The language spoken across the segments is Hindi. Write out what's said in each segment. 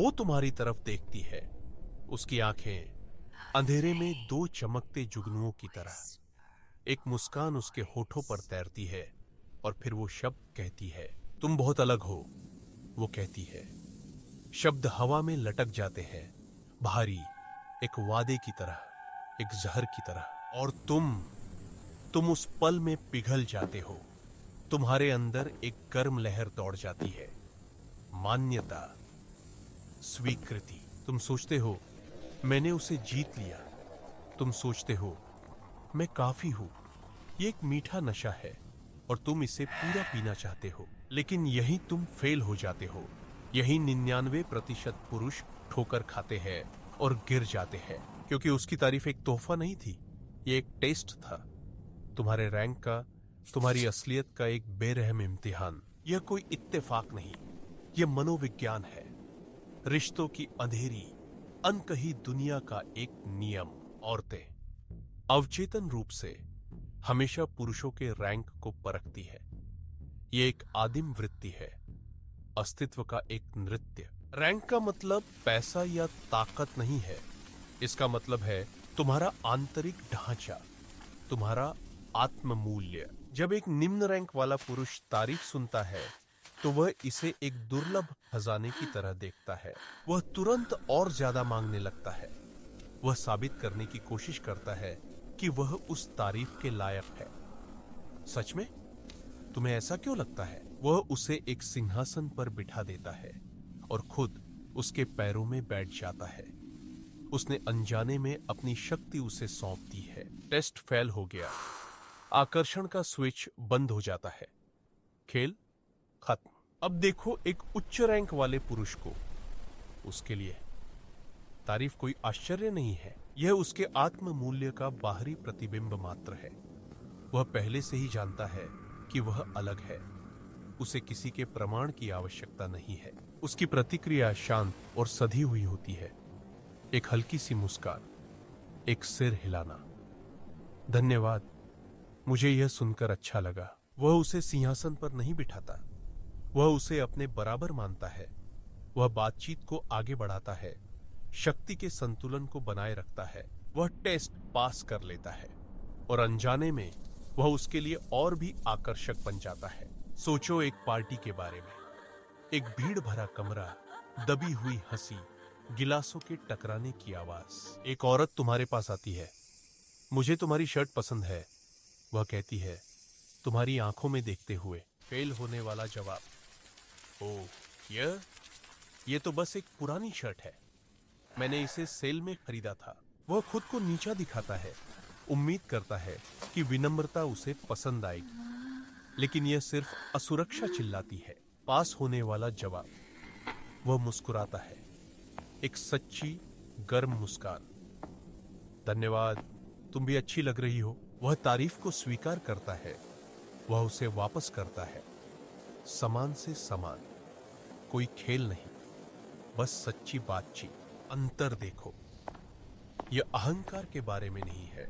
वो तुम्हारी तरफ देखती है। उसकी आंखें अंधेरे में दो चमकते जुगनुओं की तरह। एक मुस्कान उसके होठों पर तैरती है और फिर वो शब्द कहती है, तुम बहुत अलग हो। वो कहती है। शब्द हवा में लटक जाते हैं, भारी, एक वादे की तरह, एक जहर की तरह। और तुम उस पल में पिघल जाते हो। तुम्हारे अंदर एक गर्म लहर दौड़ जाती है। मान्यता, स्वीकृति। तुम सोचते हो मैंने उसे जीत लिया। तुम सोचते हो मैं काफी हूं। ये एक मीठा नशा है और तुम इसे पूरा पीना चाहते हो। लेकिन यही तुम फेल हो जाते हो। यही 99% पुरुष ठोकर खाते हैं और गिर जाते हैं, क्योंकि उसकी तारीफ एक तोहफा नहीं थी, ये एक टेस्ट था। तुम्हारे रैंक का, तुम्हारी असलियत का एक बेरहम इम्तिहान। यह कोई इत्तेफाक नहीं, यह मनोविज्ञान है। रिश्तों की अंधेरी अनकही दुनिया का एक नियम। औरतें अवचेतन रूप से हमेशा पुरुषों के रैंक को परखती है। यह एक आदिम वृत्ति है, अस्तित्व का एक नृत्य। रैंक का मतलब पैसा या ताकत नहीं है। इसका मतलब है तुम्हारा आंतरिक ढांचा, तुम्हारा आत्म मूल्य। जब एक निम्न रैंक वाला पुरुष तारीफ सुनता है तो वह इसे एक दुर्लभ खजाने की तरह देखता है। वह तुरंत और ज्यादा मांगने लगता है। वह साबित करने की कोशिश करता है कि वह उस तारीफ के लायक है। सच में? तुम्हें ऐसा क्यों लगता है? वह उसे एक सिंहासन पर बिठा देता है और खुद उसके पैरों में बैठ जाता है। उसने अनजाने में अपनी शक्ति उसे सौंप दी है। टेस्ट फेल हो गया। आकर्षण का स्विच बंद हो जाता है। खेल खत्म। अब देखो एक उच्च रैंक वाले पुरुष को। उसके लिए तारीफ कोई आश्चर्य नहीं है। यह उसके आत्म मूल्य का बाहरी प्रतिबिंब मात्र है। वह पहले से ही जानता है कि वह अलग है। उसे किसी के प्रमाण की आवश्यकता नहीं है। उसकी प्रतिक्रिया शांत और सधी हुई होती है। एक हल्की सी मुस्कान, एक सिर हिलाना। धन्यवाद, मुझे यह सुनकर अच्छा लगा। वह उसे सिंहासन पर नहीं बिठाता, वह उसे अपने बराबर मानता है। वह बातचीत को आगे बढ़ाता है, शक्ति के संतुलन को बनाए रखता है। वह टेस्ट पास कर लेता है और अनजाने में वह उसके लिए और भी आकर्षक बन जाता है। सोचो एक पार्टी के बारे में। एक भीड़ भरा कमरा, दबी हुई हंसी, गिलासों के टकराने की आवाज। एक औरत तुम्हारे पास आती है। मुझे तुम्हारी शर्ट पसंद है, वह कहती है, तुम्हारी आंखों में देखते हुए। फेल होने वाला जवाब, ओह, ये तो बस एक पुरानी शर्ट है, मैंने इसे सेल में खरीदा था। वह खुद को नीचा दिखाता है, उम्मीद करता है कि विनम्रता उसे पसंद आएगी, लेकिन यह सिर्फ असुरक्षा चिल्लाती है। पास होने वाला जवाब, वह मुस्कुराता है, एक सच्ची गर्म मुस्कान। धन्यवाद, तुम भी अच्छी लग रही हो। वह तारीफ को स्वीकार करता है, वह उसे वापस करता है, समान से समान। कोई खेल नहीं, बस सच्ची बातचीत। अंतर देखो, यह अहंकार के बारे में नहीं है,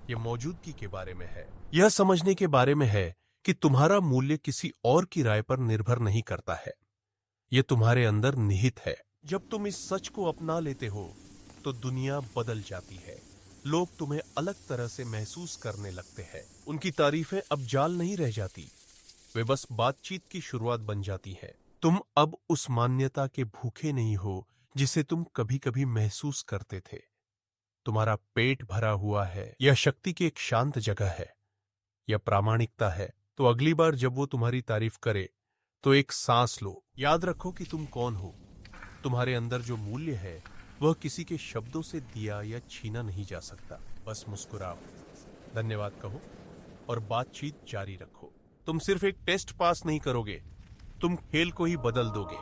यह मौजूदगी के बारे में है। यह समझने के बारे में है कि तुम्हारा मूल्य किसी और की राय पर निर्भर नहीं करता है, यह तुम्हारे अंदर निहित है। जब तुम इस सच को अपना लेते हो तो दुनिया बदल जाती है। लोग तुम्हें अलग तरह से महसूस करने लगते हैं। उनकी तारीफें अब जाल नहीं रह जाती, वे बस बातचीत की शुरुआत बन जाती हैं। तुम अब उस मान्यता के भूखे नहीं हो जिसे तुम कभी कभी महसूस करते थे। तुम्हारा पेट भरा हुआ है। यह शक्ति की एक शांत जगह है, यह प्रामाणिकता है। तो अगली बार जब वो तुम्हारी तारीफ करे तो एक सांस लो। याद रखो कि तुम कौन हो। तुम्हारे अंदर जो मूल्य है वह किसी के शब्दों से दिया या छीना नहीं जा सकता। बस मुस्कुराओ, धन्यवाद कहो और बातचीत जारी रखो। तुम सिर्फ एक टेस्ट पास नहीं करोगे, तुम खेल को ही बदल दोगे।